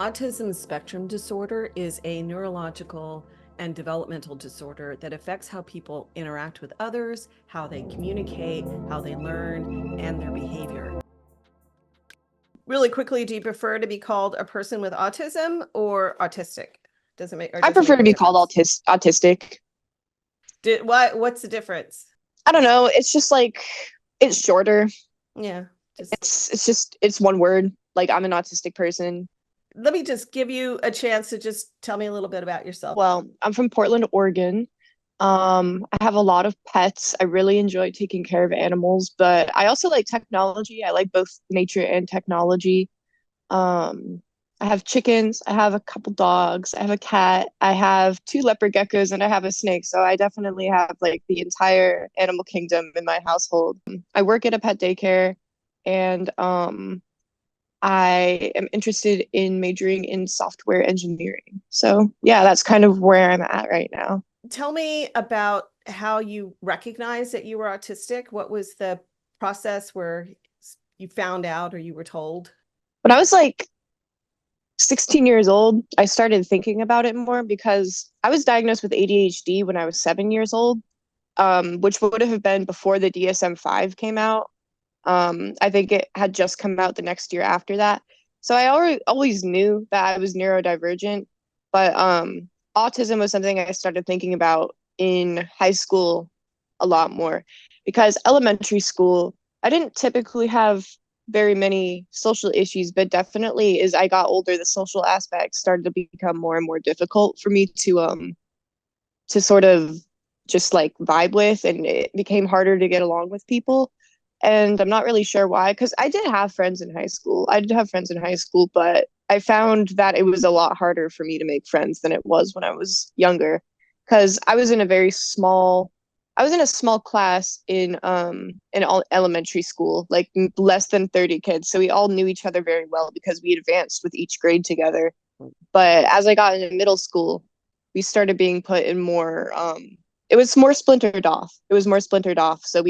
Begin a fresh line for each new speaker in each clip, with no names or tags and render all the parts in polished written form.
Autism spectrum disorder is a neurological and developmental disorder that affects how people interact with others, how they communicate, how they learn, and their behavior. Really quickly, do you prefer to be called a person with autism or autistic?
I
Does it
prefer
make
to
a
be called
difference?
autistic.
What's the difference?
I don't know. It's just like it's shorter.
Yeah, just
It's one word. Like I'm an autistic person.
let me just give you a chance to just tell me a little bit about yourself.
Well, I'm from Portland, Oregon. I have a lot of pets. I really enjoy taking care of animals, but I also like technology. I like both nature and technology. Um, I have chickens, I have a couple dogs, I have a cat, I have two leopard geckos, and I have a snake. So I definitely have like the entire animal kingdom in my household. I work at a pet daycare, and I am interested in majoring in software engineering. So yeah, that's kind of where I'm at right now.
Tell me about how you recognized that you were autistic. What was the process where you found out or you were told?
When I was like 16 years old, I started thinking about it more because I was diagnosed with ADHD when I was 7 years old, which would have been before the DSM-5 came out. I think it had just come out the next year after that. So I already always knew that I was neurodivergent, but autism was something I started thinking about in high school a lot more because elementary school, I didn't typically have very many social issues, but definitely as I got older, the social aspects started to become more and more difficult for me to sort of just like vibe with, and it became harder to get along with people. And I'm not really sure why, because I did have friends in high school. I did have friends in high school, but I found that it was a lot harder for me to make friends than it was when I was younger. Because I was in a small class in elementary school, like less than 30 kids. So we all knew each other very well because we advanced with each grade together. But as I got into middle school, we started being put in more it was more splintered off. It was more splintered off. So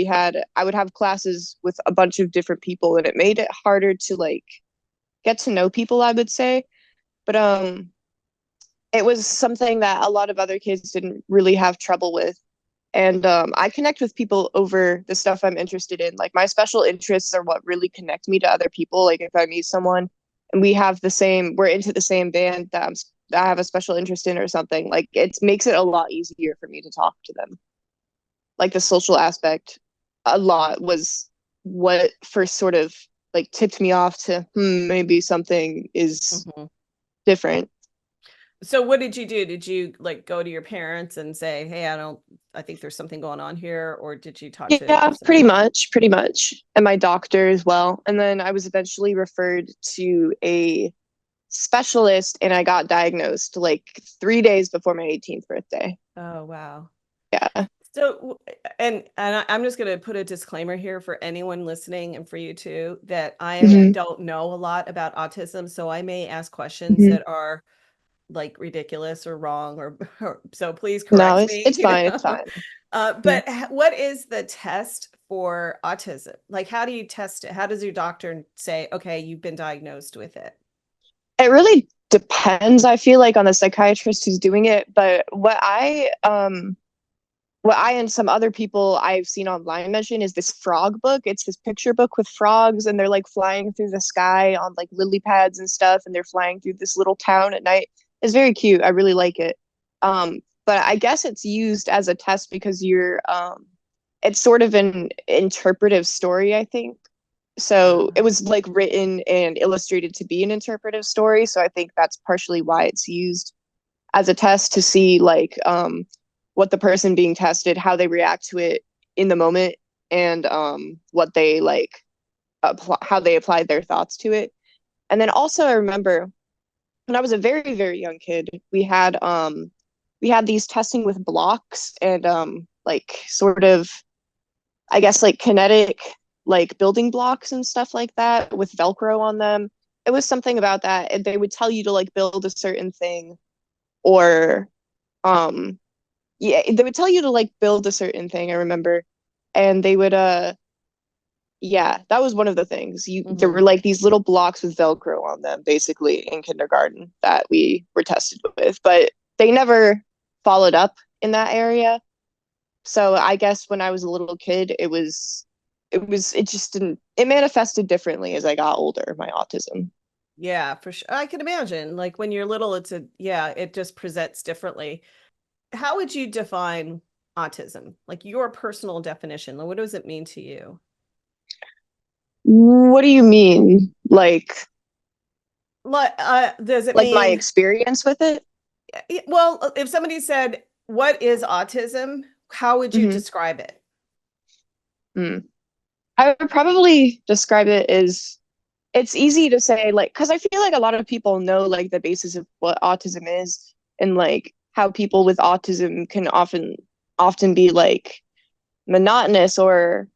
I would have classes with a bunch of different people, and it made it harder to like get to know people, I would say. But it was something that a lot of other kids didn't really have trouble with. And I connect with people over the stuff I'm interested in. Like my special interests are what really connect me to other people. Like if I meet someone and we're into the same band that I have a special interest in or something, like it makes it a lot easier for me to talk to them. Like the social aspect a lot was what first sort of like tipped me off to maybe something is
Mhm.
different.
So what did you do? Did you like go to your parents and say, "Hey, I think there's something going on here," or did you talk to
Yeah,
somebody?
pretty much. And my doctor as well. And then I was eventually referred to a specialist and I got diagnosed like 3 days before my 18th birthday.
Oh, wow.
Yeah.
So, I'm just going to put a disclaimer here for anyone listening and for you too, that I
hmm
don't know a lot about autism, so I may ask questions
hmm
that are like ridiculous or wrong or so please
No,
correct me,
it's fine. It's fine. Yeah.
But what is the test for autism? Like, how do you test it? How does your doctor say, okay, you've been diagnosed with it?
It really depends, I feel like, on the psychiatrist who's doing it. But what I and some other people I've seen online mention is this frog book. It's this picture book with frogs, and they're like flying through the sky on like lily pads and stuff, and they're flying through this little town at night. It's very cute. I really like it. But I guess it's used as a test because it's sort of an interpretive story, I think. So
Uh,
it was like written and illustrated to be an interpretive story. So I think that's partially why it's used as a test to see like what the person being tested, how they react to it in the moment, and what they like, how they applied their thoughts to it. And then also, I remember when I was a very very young kid, we had these testing with blocks and like sort of I guess like kinetic like building blocks and stuff like that with Velcro on them. It was something about that. And they would tell you to like build a certain thing or um yeah, they would tell you to like build a certain thing, I remember. And they would Yeah, that was one of the things. There
Hmm.
were like these little blocks with Velcro on them, basically in kindergarten that we were tested with, but they never followed up in that area. So I guess when I was a little kid, it just didn't, it manifested differently as I got older, my autism.
Yeah, for sure. I can imagine. Like when you're little, yeah, it just presents differently. How would you define autism? Like your personal definition. What does it mean to you?
What do you mean?
Does it
Like my
mean,
experience with it?
well, if somebody said, what is autism? How would you
Hmm.
describe it?
I would probably describe it as it's easy to say like because I feel like a lot of people know like the basis of what autism is and like how people with autism can often be like monotonous or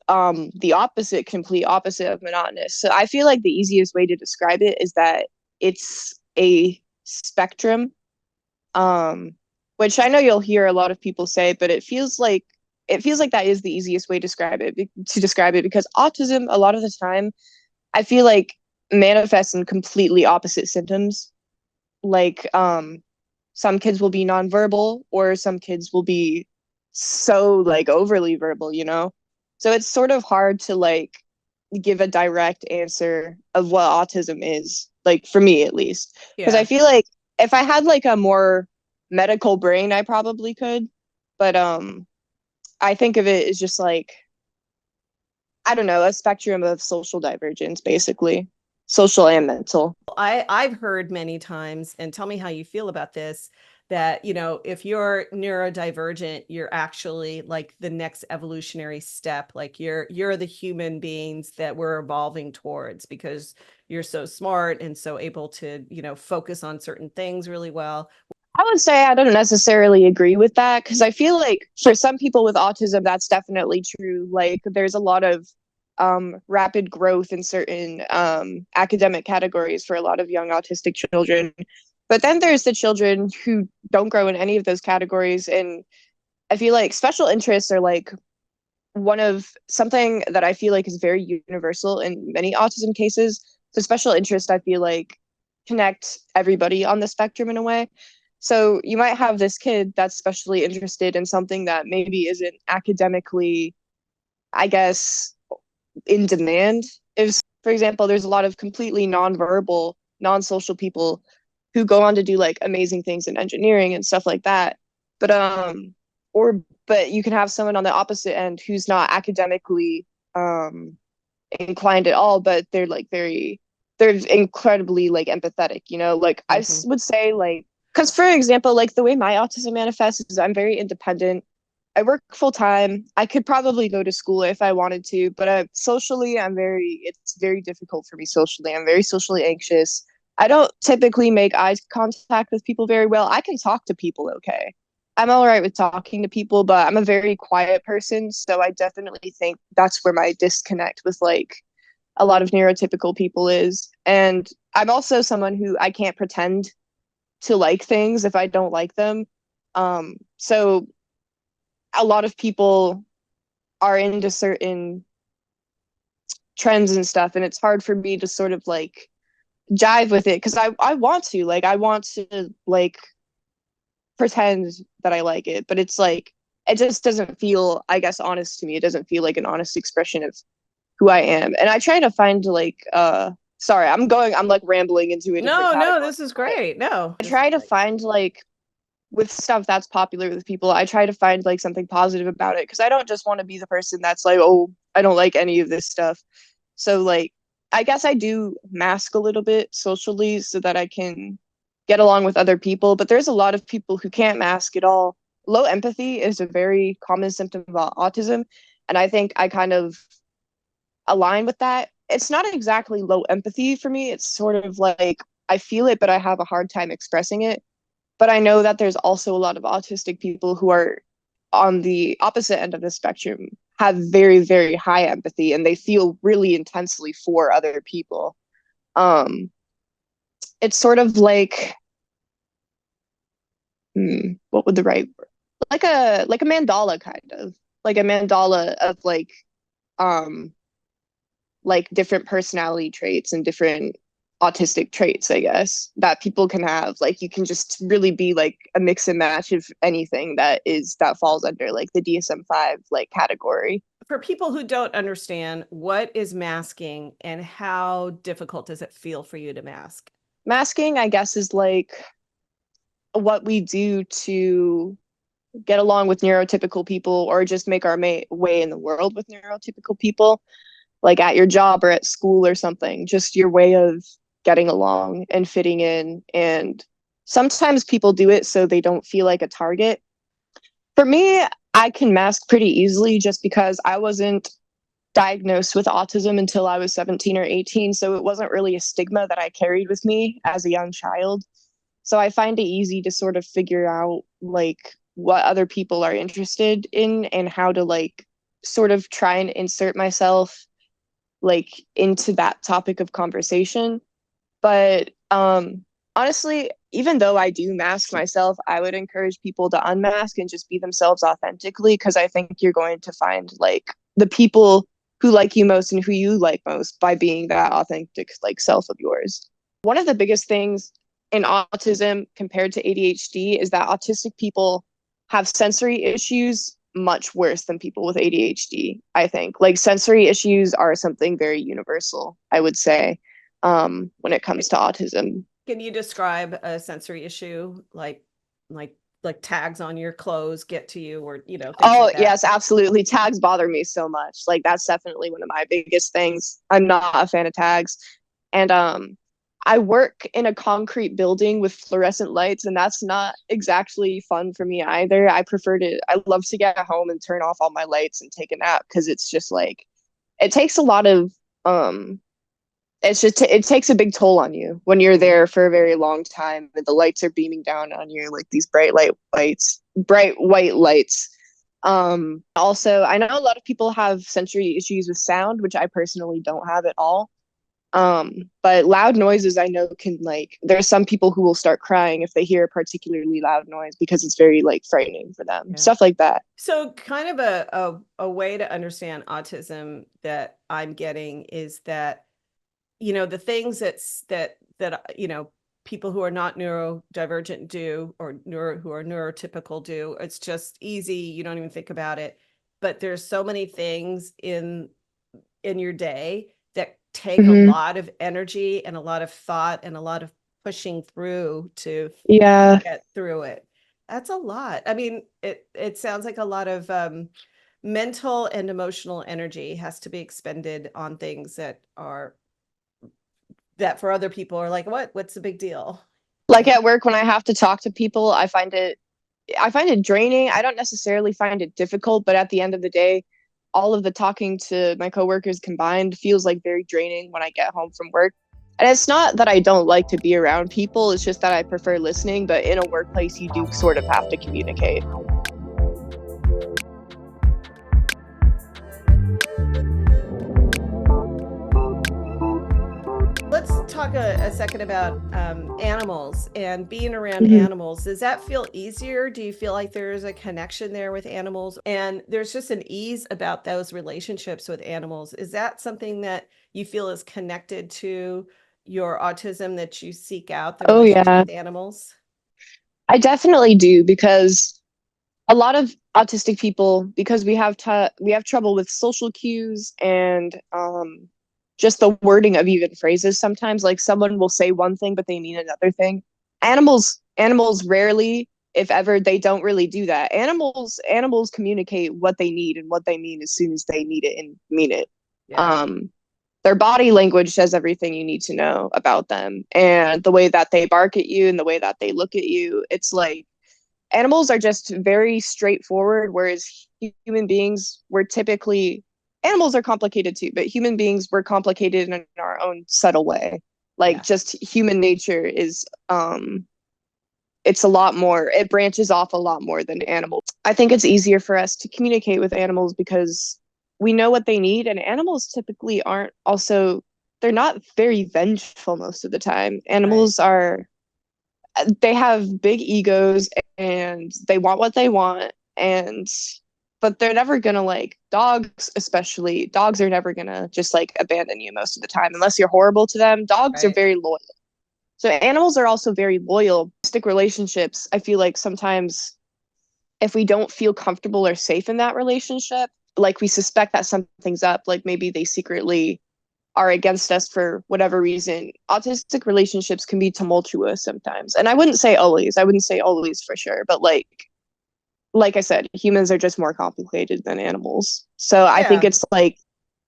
the opposite, complete opposite of monotonous. So I feel like the easiest way to describe it is that it's a spectrum, um, which I know you'll hear a lot of people say, but it feels like that is the easiest way to describe it because autism a lot of the time I feel like manifests in completely opposite symptoms. Like some kids will be nonverbal or some kids will be so like overly verbal. So it's sort of hard to like give a direct answer of what autism is, like for me at least. Because I
Yeah.
feel like if I had like a more medical brain, I probably could. But I think of it as just like I don't know, a spectrum of social divergence, basically, social and mental.
I've heard many times, and tell me how you feel about this, that, if you're neurodivergent, you're actually like the next evolutionary step. Like you're the human beings that we're evolving towards because you're so smart and so able to, focus on certain things really well.
I would say I don't necessarily agree with that because I feel like for some people with autism, that's definitely true. Like there's a lot of rapid growth in certain academic categories for a lot of young autistic children. But then there's the children who don't grow in any of those categories. And I feel like special interests are like one of something that I feel like is very universal in many autism cases. So special interest, I feel like, connect everybody on the spectrum in a way. So you might have this kid that's specially interested in something that maybe isn't academically, I guess, in demand. If, for example, there's a lot of completely nonverbal, non-social people who go on to do like amazing things in engineering and stuff like that. But or but you can have someone on the opposite end who's not academically um inclined at all, but they're incredibly like empathetic. Like
Hmm.
would say like because for example, like the way my autism manifests is I'm very independent. I work full time. I could probably go to school if I wanted to, but socially, it's very difficult for me socially. I'm very socially anxious. I don't typically make eye contact with people very well. I can talk to people okay. I'm all right with talking to people, but I'm a very quiet person. So I definitely think that's where my disconnect with like a lot of neurotypical people is. And I'm also someone who I can't pretend to like things if I don't like them. So a lot of people are into certain trends and stuff, and it's hard for me to sort of like jive with it because I want to like pretend that I like it, but it's like it just doesn't feel, I guess, honest to me. It doesn't feel like an honest expression of who I am. And I try to find like sorry, I'm like rambling into a different
No, no,
category.
this is
But
great. No,
I
this is
try to
great.
find like with stuff that's popular with people, I try to find like something positive about it because I don't just want to be the person that's like, oh, I don't like any of this stuff. So like I guess I do mask a little bit socially so that I can get along with other people, but there's a lot of people who can't mask at all. Low empathy is a very common symptom of autism, and I think I kind of align with that. It's not exactly low empathy for me. It's sort of like I feel it, but I have a hard time expressing it. But I know that there's also a lot of autistic people who are on the opposite end of the spectrum, have very, very high empathy, and they feel really intensely for other people. Um, it's sort of like, what would the right word? Like a mandala kind of like a mandala of like um like different personality traits and different autistic traits, I guess, that people can have. Like you can just really be like a mix and match of anything that falls under like the DSM-5 like category.
For people who don't understand, what is masking and how difficult does it feel for you to mask?
Masking, I guess, is like what we do to get along with neurotypical people or just make our way in the world with neurotypical people, like at your job or at school or something, just your way of getting along and fitting in. And sometimes people do it so they don't feel like a target. For me, I can mask pretty easily just because I wasn't diagnosed with autism until I was 17 or 18. So it wasn't really a stigma that I carried with me as a young child. So I find it easy to sort of figure out like what other people are interested in and how to like sort of try and insert myself like into that topic of conversation. But honestly, even though I do mask myself, I would encourage people to unmask and just be themselves authentically, because I think you're going to find like the people who like you most and who you like most by being that authentic like self of yours. One of the biggest things in autism compared to ADHD is that autistic people have sensory issues much worse than people with ADHD, I think. Like sensory issues are something very universal, I would say, when it comes to autism.
Can you describe a sensory issue like tags on your clothes get to you, or things
Oh,
like that?
yes, absolutely. Tags bother me so much. Like that's definitely one of my biggest things. I'm not a fan of tags. And I work in a concrete building with fluorescent lights, and that's not exactly fun for me either. I love to get home and turn off all my lights and take a nap because it's just like it takes a lot of um it takes a big toll on you when you're there for a very long time and the lights are beaming down on you like these bright white lights. Also, I know a lot of people have sensory issues with sound, which I personally don't have at all. But loud noises I know can like there's some people who will start crying if they hear a particularly loud noise because it's very like frightening for them.
Yeah.
Stuff like that.
So kind of a way to understand autism that I'm getting is that the things that people who are not neurodivergent do, or who are neurotypical do, it's just easy, you don't even think about it. But there's so many things in your day that take a
Mm-hmm.
lot of energy and a lot of thought and a lot of pushing through to
Yeah.
get through it. That's a lot. I mean, it sounds like a lot of mental and emotional energy has to be expended on things that for other people are like, what's the big deal?
Like at work when I have to talk to people, I find it draining. I don't necessarily find it difficult, but at the end of the day, all of the talking to my coworkers combined feels like very draining when I get home from work. And it's not that I don't like to be around people, it's just that I prefer listening, but in a workplace you do sort of have to communicate.
Let's talk a second about animals and being around
Mm-hmm.
animals. Does that feel easier? Do you feel like there's a connection there with animals? And there's just an ease about those relationships with animals. Is that something that you feel is connected to your autism, that you seek out the
Oh
relationship
yeah,
with animals?
I definitely do because a lot of autistic people, because we have trouble with social cues and just the wording of even phrases. Sometimes like someone will say one thing but they mean another thing. Animals rarely, if ever, they don't really do that. Animals communicate what they need and what they mean as soon as they need it and mean it.
Yeah.
um their body language says everything you need to know about them, and the way that they bark at you and the way that they look at you, it's like animals are just very straightforward, whereas human beings were typically animals are complicated too, but human beings were complicated in our own subtle way. Like
Yeah.
just human nature is it's a lot more, it branches off a lot more than animals. I think it's easier for us to communicate with animals because we know what they need, and animals typically aren't also they're not very vengeful most of the time.
Right.
Animals are they have big egos and they want what they want, and but they're never gonna like dogs, especially dogs are never gonna just like abandon you most of the time unless you're horrible to them. Dogs are
Right.
very loyal. So animals are also very loyal. Stick relationships, I feel like sometimes if we don't feel comfortable or safe in that relationship, like we suspect that something's up, like maybe they secretly are against us for whatever reason. Autistic relationships can be tumultuous sometimes. And I wouldn't say always. I wouldn't say always for sure, but like I said, humans are just more complicated than animals. So I think
Yeah.
it's like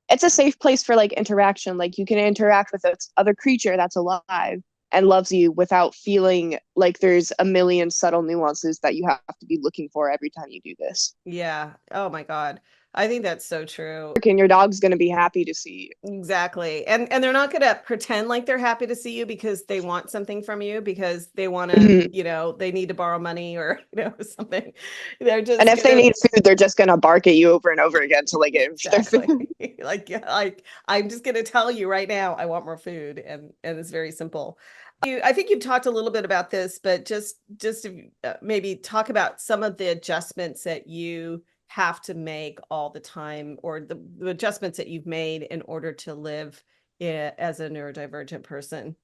it's a safe place for like interaction. Like you can interact with this other creature that's alive and loves you without feeling like there's a million subtle nuances that you have to be looking for every time you do this.
Yeah. Oh my God. I think that's so true.
And your dog's going to be happy to see
Exactly. And they're not going to pretend like they're happy to see you because they want something from you, because they want
you.
to,
Mhm.
they need to borrow money or, something. They're
And
just
if they
gonna
need food, they're just going to bark at you over and over again until they get their
exactly
food.
like, yeah, like I'm just going to tell you right now, I want more food. And it's very simple. I think you've talked a little bit about this, but just to, maybe talk about some of the adjustments that you have to make all the time, or the adjustments that you've made in order to live as a neurodivergent person.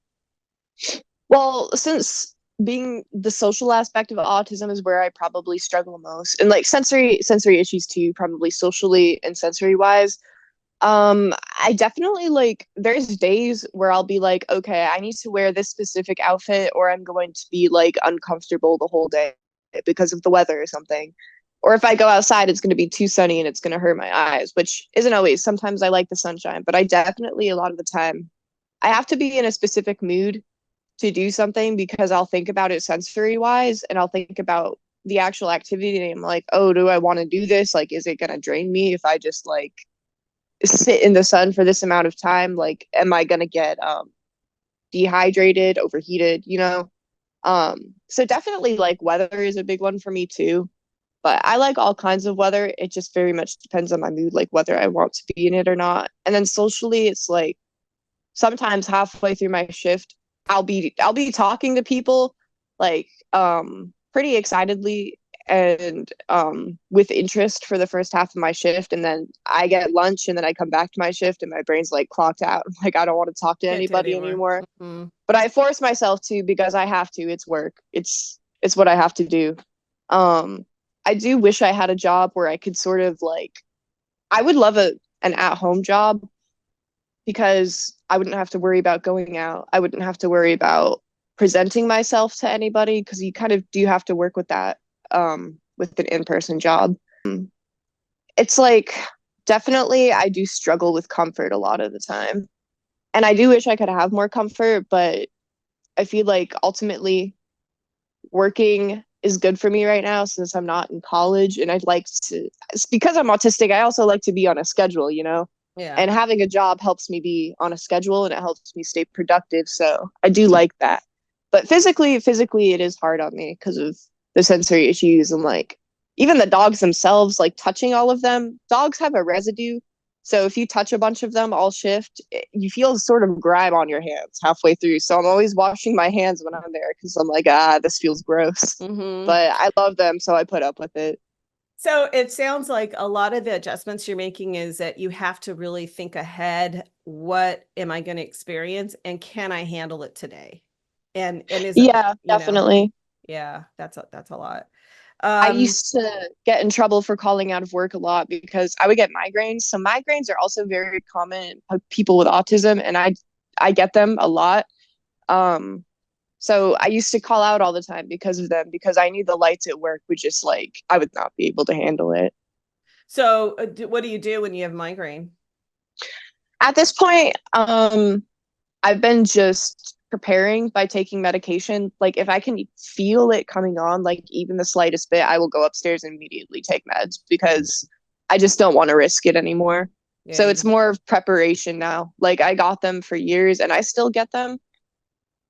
Well, since being the social aspect of autism is where I probably struggle most, and like sensory issues too, probably socially and sensory wise. I definitely like there's days where I'll be like, okay, I need to wear this specific outfit or I'm going to be like uncomfortable the whole day because of the weather or something. Or if I go outside, it's going to be too sunny and it's going to hurt my eyes, which isn't always. Sometimes I like the sunshine, but I definitely a lot of the time I have to be in a specific mood to do something because I'll think about it sensory wise and I'll think about the actual activity and I'm like, oh, do I want to do this? Like, is it going to drain me if I just like sit in the sun for this amount of time? Like, am I gonna get dehydrated, overheated, so definitely like weather is a big one for me too, but I like all kinds of weather. It just very much depends on my mood, like whether I want to be in it or not. And then socially it's like sometimes halfway through my shift I'll be talking to people like pretty excitedly and with interest for the first half of my shift, and then I get lunch and then I come back to my shift and my brain's like clocked out. Like I don't want to talk to
Can't do it
anybody
anymore.
anymore,
Hmm.
but I force myself to because I have to. It's work. It's what I have to do. um I do wish I had a job where I could sort of like I would love an at-home job because I wouldn't have to worry about going out. I wouldn't have to worry about presenting myself to anybody because you kind of do have to work with that with an in-person job. It's like definitely I do struggle with comfort a lot of the time. And I do wish I could have more comfort, but I feel like ultimately working is good for me right now since I'm not in college and I'd like to it's because I'm autistic, I also like to be on a schedule.
Yeah.
And having a job helps me be on a schedule and it helps me stay productive. So I do like that. But physically, it is hard on me because of the sensory issues and like even the dogs themselves, like touching all of them. Dogs have a residue. So if you touch a bunch of them all shift, you feel sort of grime on your hands halfway through. So I'm always washing my hands when I'm there because I'm like, this feels gross.
Hmm.
But I love them, so I put up with it.
So it sounds like a lot of the adjustments you're making is that you have to really think ahead. What am I going to experience, and can I handle it today? And is,
Yeah, definitely.
yeah, that's a lot.
I
Um,
used to get in trouble for calling out of work a lot because I would get migraines. So migraines are also very common in people with autism, and I get them a lot. Um, so I used to call out all the time because of them because I knew the lights at work would just like I would not be able to handle it.
so what do you do when you have migraine?
At this point, I've been just preparing by taking medication. Like if I can feel it coming on, like even the slightest bit, I will go upstairs and immediately take meds because I just don't want to risk it anymore.
Yeah,
So
you
it's
just,
more of preparation now. Like I got them for years and I still get them,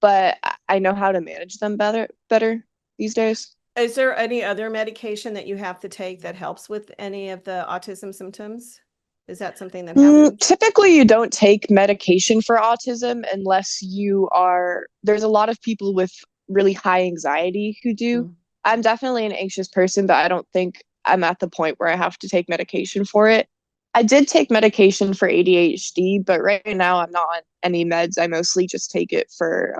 but I know how to manage them better these days.
is there any other medication that you have to take that helps with any of the autism symptoms? Is that something that happens?
Typically, you don't take medication for autism unless you are. There's a lot of people with really high anxiety who do.
Mm.
I'm definitely an anxious person, but I don't think I'm at the point where I have to take medication for it. I did take medication for ADHD, but right now I'm not on any meds. I mostly just take it for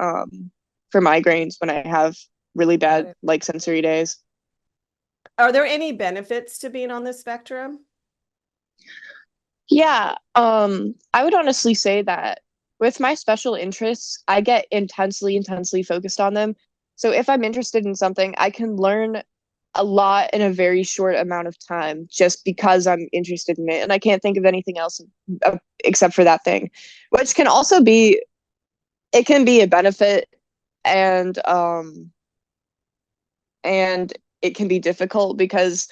migraines when I have really
Got
bad
it.
like sensory days.
Are there any benefits to being on the spectrum?
Yeah, I would honestly say that with my special interests, I get intensely focused on them. So if I'm interested in something, I can learn a lot in a very short amount of time just because I'm interested in it. And I can't think of anything else except for that thing, which can also be, it can be a benefit and, and it can be difficult because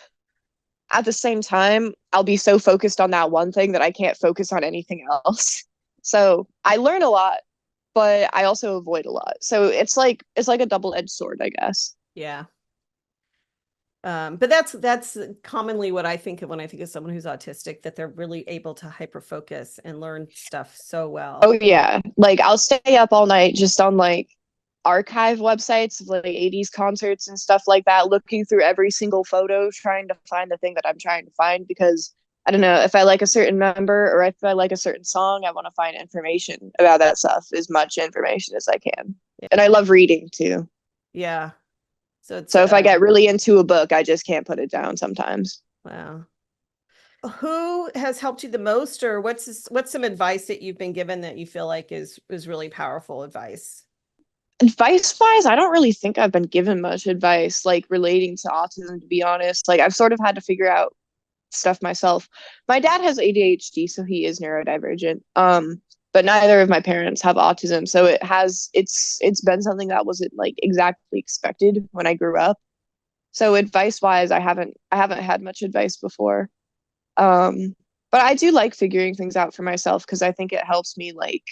at the same time, I'll be so focused on that one thing that I can't focus on anything else. So I learn a lot, but I also avoid a lot. So it's like a double-edged sword, I guess.
Yeah. But that's commonly what I think of when I think of someone who's autistic, that they're really able to hyper focus and learn stuff so well.
Oh yeah. Like I'll stay up all night just on like archive websites of like 80s concerts and stuff like that, looking through every single photo, trying to find the thing that I'm trying to find because I don't know, if I like a certain member or if I like a certain song, I want to find information about that stuff, as much information as I can. And I love reading too.
Yeah. So it's
So if I get really into a book, I just can't put it down sometimes.
wow. Who has helped you the most, or what's some advice that you've been given that you feel like is really powerful advice?
Advice wise, I don't really think I've been given much advice like relating to autism, to be honest. Like I've sort of had to figure out stuff myself. My dad has ADHD, so he is neurodivergent. But neither of my parents have autism, so it's been something that wasn't like exactly expected when I grew up. So advice wise, I haven't had much advice before. Um, but I do like figuring things out for myself because I think it helps me like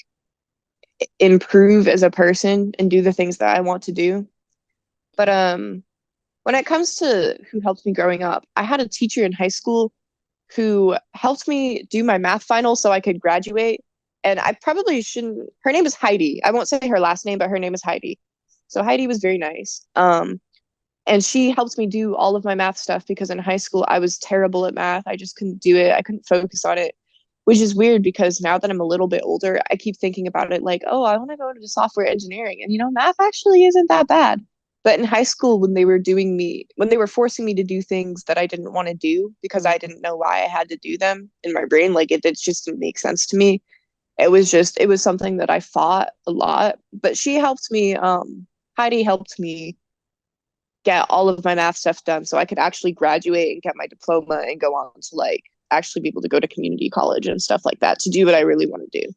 improve as a person and do the things that I want to do. But when it comes to who helped me growing up, I had a teacher in high school who helped me do my math final so I could graduate. And I probably shouldn't, her name is Heidi. I won't say her last name, but her name is Heidi. So Heidi was very nice. And she helped me do all of my math stuff because in high school I was terrible at math. I just couldn't do it. I couldn't focus on it, which is weird because now that I'm a little bit older, I keep thinking about it like, oh, I want to go into software engineering. And math actually isn't that bad. But in high school, when they were forcing me to do things that I didn't want to do because I didn't know why I had to do them in my brain, like it just didn't make sense to me. It was something that I fought a lot. But she helped me, Heidi helped me get all of my math stuff done so I could actually graduate and get my diploma and go on to like actually be able to go to community college and stuff like that to do what I really want to do.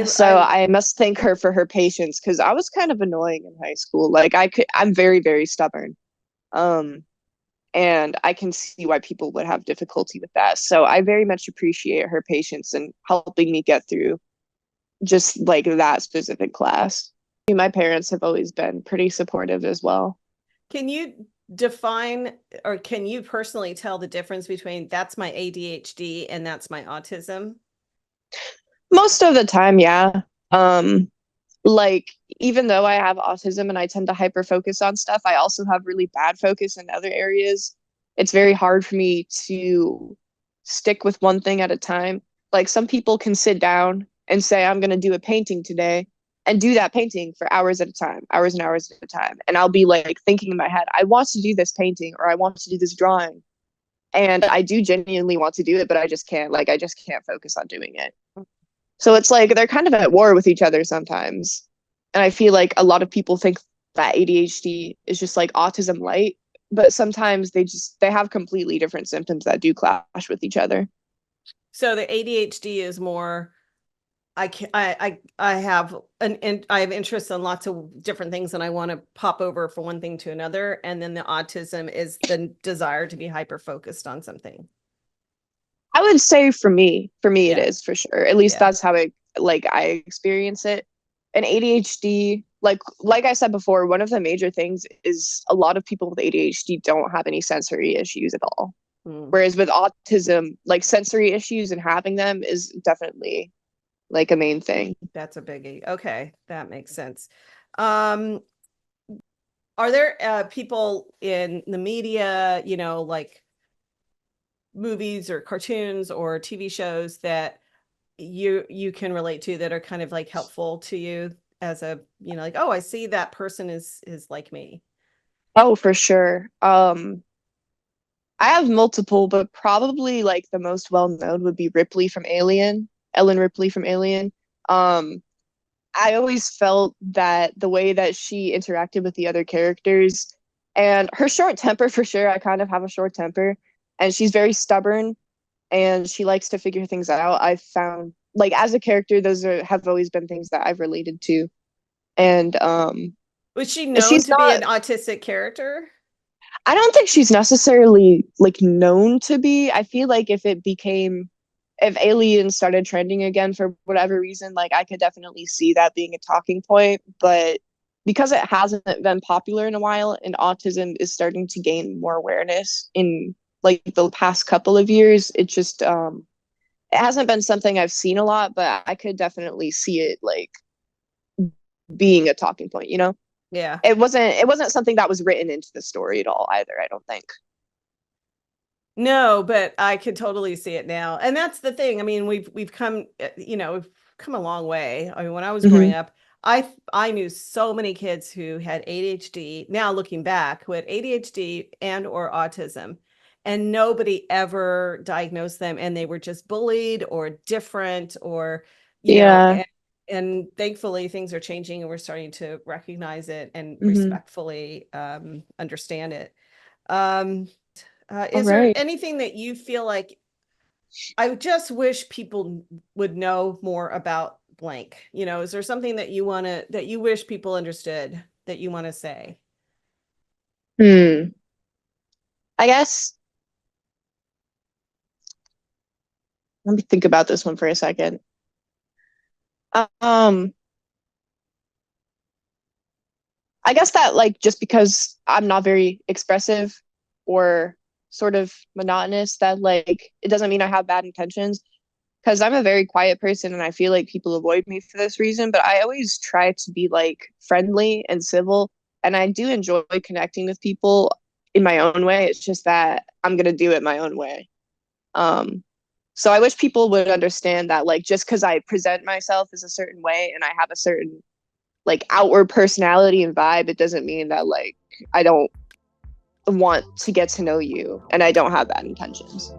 So
I
I must thank her for her patience because I was kind of annoying in high school. I'm very stubborn. Um, and I can see why people would have difficulty with that. So I very much appreciate her patience and helping me get through just like that specific class. My parents have always been pretty supportive as well.
Can you define, or can you personally tell the difference between that's my ADHD and that's my autism?
Most of the time, yeah. Um, like even though I have autism and I tend to hyper focus on stuff, I also have really bad focus in other areas. It's very hard for me to stick with one thing at a time. Like some people can sit down and say, I'm going to do a painting today and do that painting for hours at a time, hours and hours at a time. And I'll be like thinking in my head, I want to do this painting or I want to do this drawing. And I do genuinely want to do it, but I just can't. Like, I just can't focus on doing it. So it's like they're kind of at war with each other sometimes. And I feel like a lot of people think that ADHD is just like autism light, but sometimes they have completely different symptoms that do clash with each other.
So the ADHD is more, I have I have interests in lots of different things and I want to pop over from one thing to another. And then the autism is the desire to be hyper focused on something.
I would say for me it
Yeah.
is for sure. At least
Yeah.
that's how I experience it. And ADHD, like I said before, one of the major things is a lot of people with ADHD don't have any sensory issues at all.
Mm,
Whereas with autism, like sensory issues and having them is definitely like a main thing.
that's a biggie. Okay, that makes sense. Um, are there people in the media, like movies or cartoons or TV shows that you can relate to that are kind of like helpful to you as a, like, oh, I see that person is like me?
Oh, for sure. I have multiple, but probably like the most well known would be Ripley from Alien, Ellen Ripley from Alien. Um, I always felt that the way that she interacted with the other characters and her short temper, for sure, I kind of have a short temper, and she's very stubborn and she likes to figure things out. I found like as a character, have always been things that I've related to. And
Was she known
she's
to be
not
an autistic character?
I don't think she's necessarily like known to be. I feel like if aliens started trending again for whatever reason, like I could definitely see that being a talking point. But because it hasn't been popular in a while and autism is starting to gain more awareness in like the past couple of years, it hasn't been something I've seen a lot, but I could definitely see it like being a talking point, you know?
Yeah.
It wasn't something that was written into the story at all either, I don't think.
No, but I could totally see it now. And that's the thing. I mean, we've come, we've come a long way. I mean, when I was growing
Mm-hmm.
up, I knew so many kids who had ADHD, now looking back, who had ADHD and or autism, and nobody ever diagnosed them, and they were just bullied or different or,
Yeah.
and thankfully things are changing and we're starting to recognize it and
Mm-hmm.
respectfully understand it. Um,
All
is there
right.
anything that you feel like I just wish people would know more about blank? Is there something that you wish people understood that you want to say?
Hmm. I guess let me think about this one for a second. Um, I guess that like just because I'm not very expressive or sort of monotonous, that like it doesn't mean I have bad intentions. Because I'm a very quiet person and I feel like people avoid me for this reason, but I always try to be like friendly and civil. And I do enjoy connecting with people in my own way. It's just that I'm gonna do it my own way. Um, so I wish people would understand that like just because I present myself as a certain way and I have a certain like outward personality and vibe, it doesn't mean that like I don't want to get to know you and I don't have bad intentions.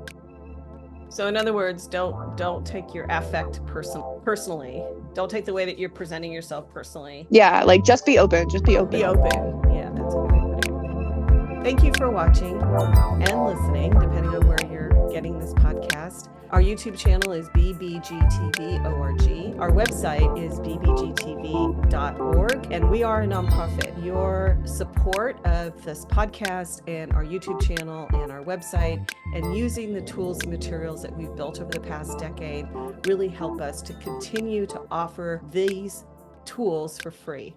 So in other words, don't take your affect personally. Don't take the way that you're presenting yourself personally.
Yeah, like just be open. Just be
Be
open.
open. Yeah, that's a good way of putting it. Thank you for watching and listening, depending on where you're getting this podcast. Our YouTube channel is bbgtv.org. Our website is bbgtv.org, and we are a nonprofit. Your support of this podcast and our YouTube channel and our website and using the tools and materials that we've built over the past decade really help us to continue to offer these tools for free.